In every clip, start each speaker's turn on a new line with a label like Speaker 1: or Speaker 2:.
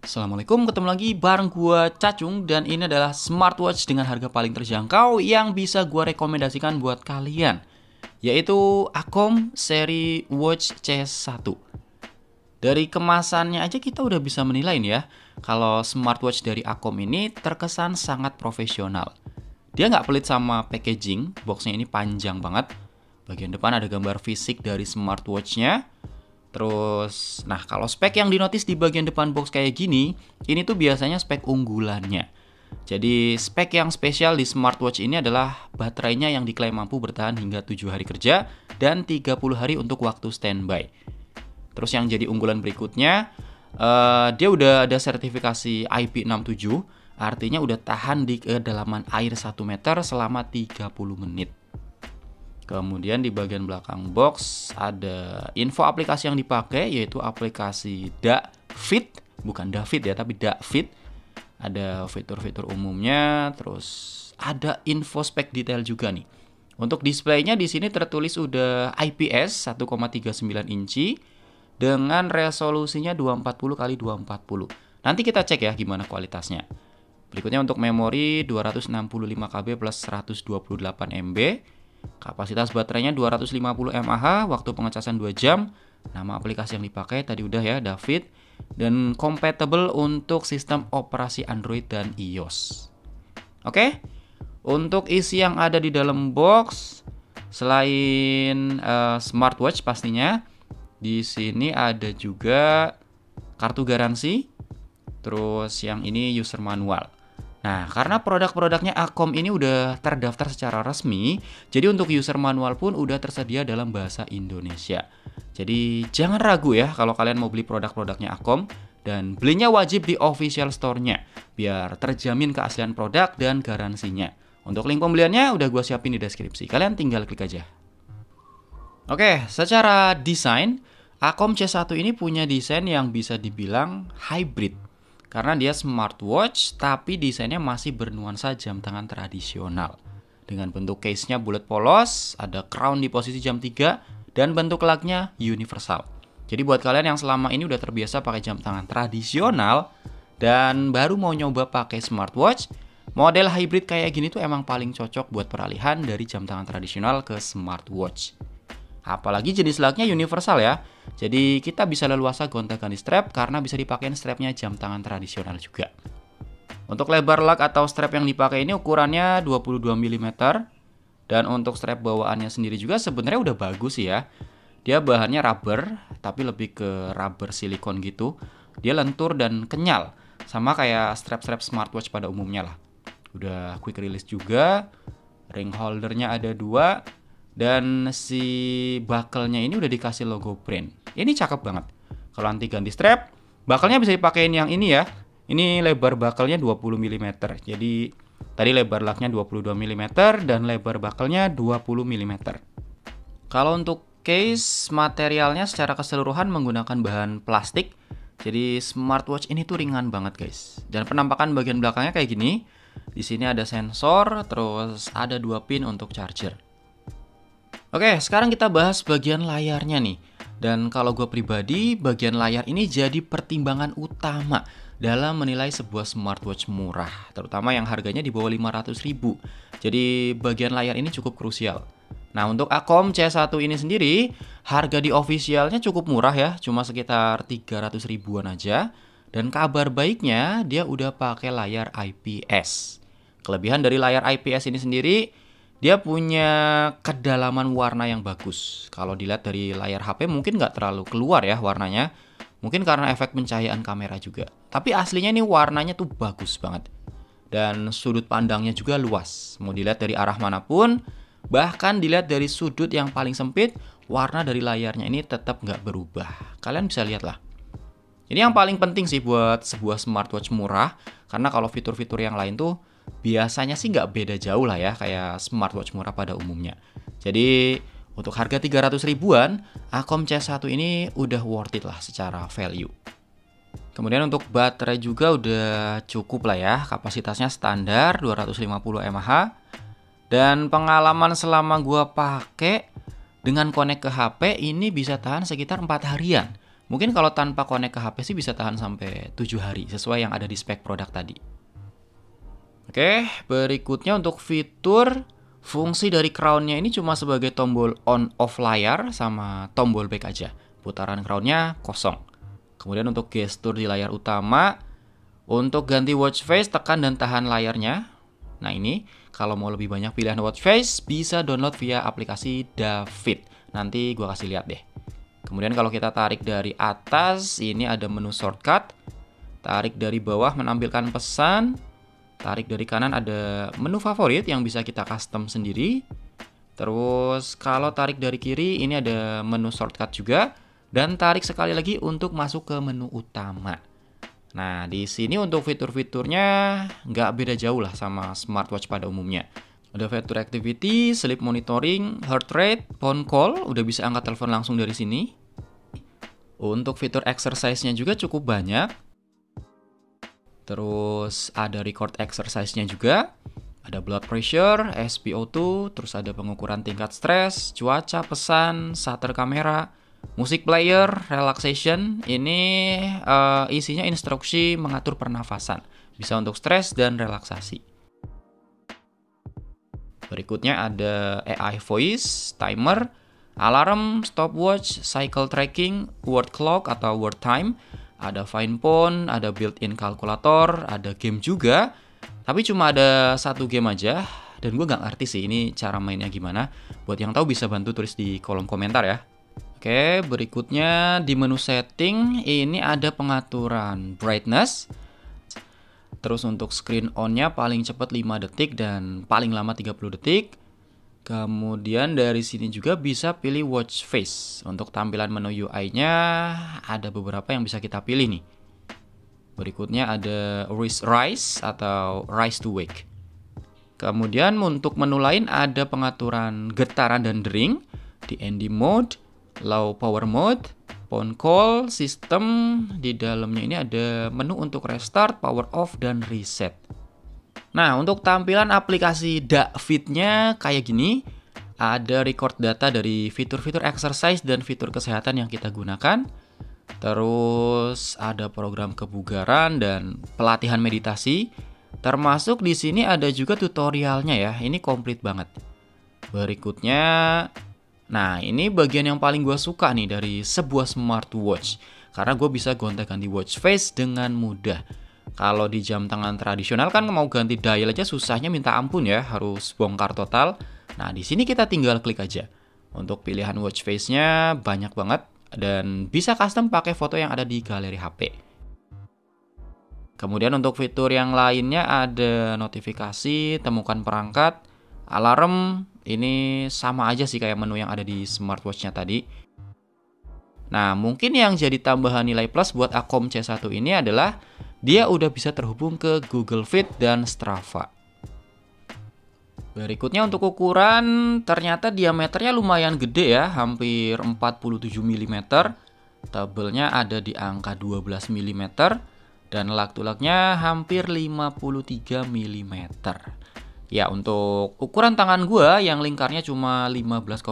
Speaker 1: Assalamualaikum, ketemu lagi bareng gua Cacung dan ini adalah smartwatch dengan harga paling terjangkau yang bisa gua rekomendasikan buat kalian, yaitu Acom seri Watch C1. Dari kemasannya aja kita udah bisa menilai nih ya, kalau smartwatch dari Acom ini terkesan sangat profesional. Dia nggak pelit sama packaging, boxnya ini panjang banget. Bagian depan ada gambar fisik dari smartwatchnya. Terus, nah kalau spek yang dinotis di bagian depan box kayak gini, ini tuh biasanya spek unggulannya. Jadi spek yang spesial di smartwatch ini adalah baterainya yang diklaim mampu bertahan hingga 7 hari kerja dan 30 hari untuk waktu standby. Terus yang jadi unggulan berikutnya, dia udah ada sertifikasi IP67, artinya udah tahan di kedalaman air 1 meter selama 30 menit. Kemudian di bagian belakang box ada info aplikasi yang dipakai, yaitu aplikasi DaFit, bukan David ya, tapi DaFit. Ada fitur-fitur umumnya, terus ada info spek detail juga nih. Untuk displaynya di sini tertulis udah IPS 1,39 inci dengan resolusinya 240x240. Nanti kita cek ya gimana kualitasnya. Berikutnya untuk memori 265 KB plus 128 MB. Kapasitas baterainya 250 mAh, waktu pengecasan 2 jam. Nama aplikasi yang dipakai tadi udah ya, David. Dan compatible untuk sistem operasi Android dan iOS. Oke. Untuk isi yang ada di dalam box, selain smartwatch pastinya, di sini ada juga kartu garansi. Terus yang ini user manual. Nah, karena produk-produknya Acom ini udah terdaftar secara resmi, jadi untuk user manual pun udah tersedia dalam bahasa Indonesia. Jadi jangan ragu ya kalau kalian mau beli produk-produknya Acom, dan belinya wajib di official store-nya, biar terjamin keaslian produk dan garansinya. Untuk link pembeliannya udah gue siapin di deskripsi, kalian tinggal klik aja. Oke, secara desain, Acom C1 ini punya desain yang bisa dibilang hybrid. Karena dia smartwatch, tapi desainnya masih bernuansa jam tangan tradisional. Dengan bentuk case-nya bulat polos, ada crown di posisi jam 3, dan bentuk lugnya universal. Jadi buat kalian yang selama ini udah terbiasa pakai jam tangan tradisional, dan baru mau nyoba pakai smartwatch, model hybrid kayak gini tuh emang paling cocok buat peralihan dari jam tangan tradisional ke smartwatch. Apalagi jenis lugnya universal ya. Jadi kita bisa leluasa gonta-ganti strap karena bisa dipakai strapnya jam tangan tradisional juga. Untuk lebar lug atau strap yang dipakai ini ukurannya 22 mm. Dan untuk strap bawaannya sendiri juga sebenarnya udah bagus sih ya. Dia bahannya rubber, tapi lebih ke rubber silikon gitu. Dia lentur dan kenyal, sama kayak strap-strap smartwatch pada umumnya lah. Udah quick release juga. Ring holdernya ada 2. Dan si buckle-nya ini udah dikasih logo brand. Ini cakep banget. Kalau anti ganti strap, buckle-nya bisa dipakein yang ini ya. Ini lebar buckle-nya 20 mm. Jadi tadi lebar lug-nya 22 mm dan lebar buckle-nya 20 mm. Kalau untuk case, materialnya secara keseluruhan menggunakan bahan plastik. Jadi smartwatch ini tuh ringan banget guys. Dan penampakan bagian belakangnya kayak gini. Di sini ada sensor, terus ada 2 pin untuk charger. Oke, sekarang kita bahas bagian layarnya nih. Dan kalau gue pribadi, bagian layar ini jadi pertimbangan utama dalam menilai sebuah smartwatch murah, terutama yang harganya di bawah 500.000. Jadi bagian layar ini cukup krusial. Nah, untuk Acom C1 ini sendiri, harga di officialnya cukup murah ya, cuma sekitar 300 ribuan aja. Dan kabar baiknya, dia udah pakai layar IPS. Kelebihan dari layar IPS ini sendiri, dia punya kedalaman warna yang bagus. Kalau dilihat dari layar HP mungkin nggak terlalu keluar ya warnanya. Mungkin karena efek pencahayaan kamera juga. Tapi aslinya ini warnanya tuh bagus banget. Dan sudut pandangnya juga luas. Mau dilihat dari arah manapun, bahkan dilihat dari sudut yang paling sempit, warna dari layarnya ini tetap nggak berubah. Kalian bisa lihat lah. Ini yang paling penting sih buat sebuah smartwatch murah. Karena kalau fitur-fitur yang lain tuh biasanya sih nggak beda jauh lah ya kayak smartwatch murah pada umumnya. Jadi untuk harga 300 ribuan, Acom C1 ini udah worth it lah secara value. Kemudian untuk baterai juga udah cukup lah ya, kapasitasnya standar 250 mAh. Dan pengalaman selama gua pakai dengan connect ke HP ini bisa tahan sekitar 4 harian. Mungkin kalau tanpa connect ke HP sih bisa tahan sampai 7 hari sesuai yang ada di spek produk tadi. Oke, berikutnya untuk fitur, fungsi dari crown-nya ini cuma sebagai tombol on off layar sama tombol back aja. Putaran crown-nya kosong. Kemudian untuk gestur di layar utama, untuk ganti watch face tekan dan tahan layarnya. Nah ini, kalau mau lebih banyak pilihan watch face, bisa download via aplikasi Dafit. Nanti gua kasih lihat deh. Kemudian kalau kita tarik dari atas, ini ada menu shortcut. Tarik dari bawah menampilkan pesan. Tarik dari kanan ada menu favorit yang bisa kita custom sendiri. Terus kalau tarik dari kiri ini ada menu shortcut juga. Dan tarik sekali lagi untuk masuk ke menu utama. Nah di sini untuk fitur-fiturnya nggak beda jauh lah sama smartwatch pada umumnya. Ada fitur activity, sleep monitoring, heart rate, phone call, udah bisa angkat telepon langsung dari sini. Untuk fitur exercise-nya juga cukup banyak. Terus ada record exercise-nya juga, ada blood pressure, SpO2, terus ada pengukuran tingkat stres, cuaca, pesan, shutter kamera, musik player, relaxation. Ini isinya instruksi mengatur pernafasan, bisa untuk stres dan relaksasi. Berikutnya ada AI voice, timer, alarm, stopwatch, cycle tracking, word clock atau word time. Ada fine phone, ada built-in kalkulator, ada game juga. Tapi cuma ada satu game aja. Dan gue nggak ngerti sih ini cara mainnya gimana. Buat yang tahu bisa bantu tulis di kolom komentar ya. Oke, berikutnya di menu setting ini ada pengaturan brightness. Terus untuk screen on-nya paling cepat 5 detik dan paling lama 30 detik. Kemudian dari sini juga bisa pilih watch face. Untuk tampilan menu UI-nya ada beberapa yang bisa kita pilih nih. Berikutnya ada wrist rise atau rise to wake. Kemudian untuk menu lain ada pengaturan getaran dan dering di ND mode, low power mode, phone call, sistem. Di dalamnya ini ada menu untuk restart, power off, dan reset. Nah, untuk tampilan aplikasi Dafit-nya kayak gini. Ada record data dari fitur-fitur exercise dan fitur kesehatan yang kita gunakan. Terus ada program kebugaran dan pelatihan meditasi. Termasuk di sini ada juga tutorialnya ya. Ini komplit banget. Berikutnya, nah ini bagian yang paling gue suka nih dari sebuah smartwatch. Karena gue bisa gonta-ganti watch face dengan mudah. Kalau di jam tangan tradisional kan mau ganti dial aja susahnya minta ampun ya, harus bongkar total. Nah, di sini kita tinggal klik aja. Untuk pilihan watch face-nya banyak banget dan bisa custom pakai foto yang ada di galeri HP. Kemudian untuk fitur yang lainnya ada notifikasi, temukan perangkat, alarm. Ini sama aja sih kayak menu yang ada di smartwatch-nya tadi. Nah, mungkin yang jadi tambahan nilai plus buat Acom C1 ini adalah dia udah bisa terhubung ke Google Fit dan Strava. Berikutnya untuk ukuran, ternyata diameternya lumayan gede ya, hampir 47 mm. Tebelnya ada di angka 12 mm. Dan lak-tulaknya hampir 53 mm. Ya, untuk ukuran tangan gua yang lingkarnya cuma 15,8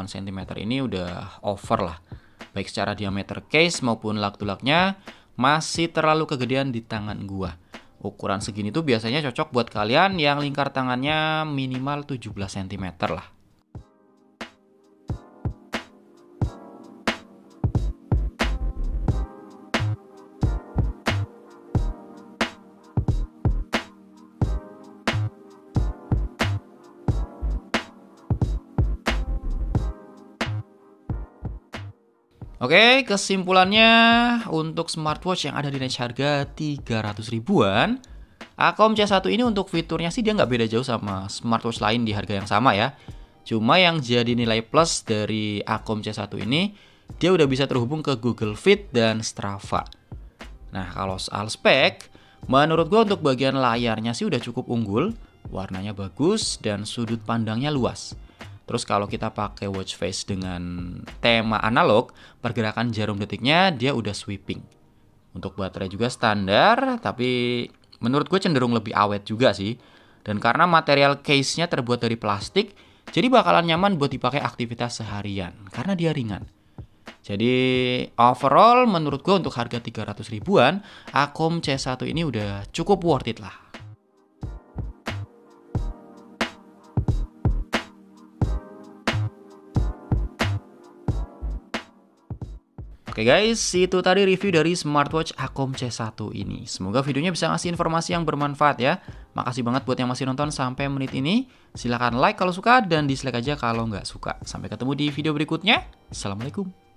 Speaker 1: cm ini udah over lah. Baik secara diameter case maupun lak-tulaknya masih terlalu kegedean di tangan gua. Ukuran segini tuh biasanya cocok buat kalian yang lingkar tangannya minimal 17 cm lah. Oke, kesimpulannya untuk smartwatch yang ada di range harga 300 ribuan, Acom C1 ini untuk fiturnya sih dia nggak beda jauh sama smartwatch lain di harga yang sama ya. Cuma yang jadi nilai plus dari Acom C1 ini, dia udah bisa terhubung ke Google Fit dan Strava. Nah, kalau soal spek, menurut gue untuk bagian layarnya sih udah cukup unggul, warnanya bagus, dan sudut pandangnya luas. Terus kalau kita pakai watch face dengan tema analog, pergerakan jarum detiknya dia udah sweeping. Untuk baterai juga standar, tapi menurut gue cenderung lebih awet juga sih. Dan karena material case-nya terbuat dari plastik, jadi bakalan nyaman buat dipakai aktivitas seharian, karena dia ringan. Jadi overall menurut gue untuk harga 300 ribuan, Akom C1 ini udah cukup worth it lah. Oke guys, itu tadi review dari smartwatch Akom C1 ini. Semoga videonya bisa ngasih informasi yang bermanfaat ya. Makasih banget buat yang masih nonton sampai menit ini. Silahkan like kalau suka dan dislike aja kalau nggak suka. Sampai ketemu di video berikutnya. Assalamualaikum.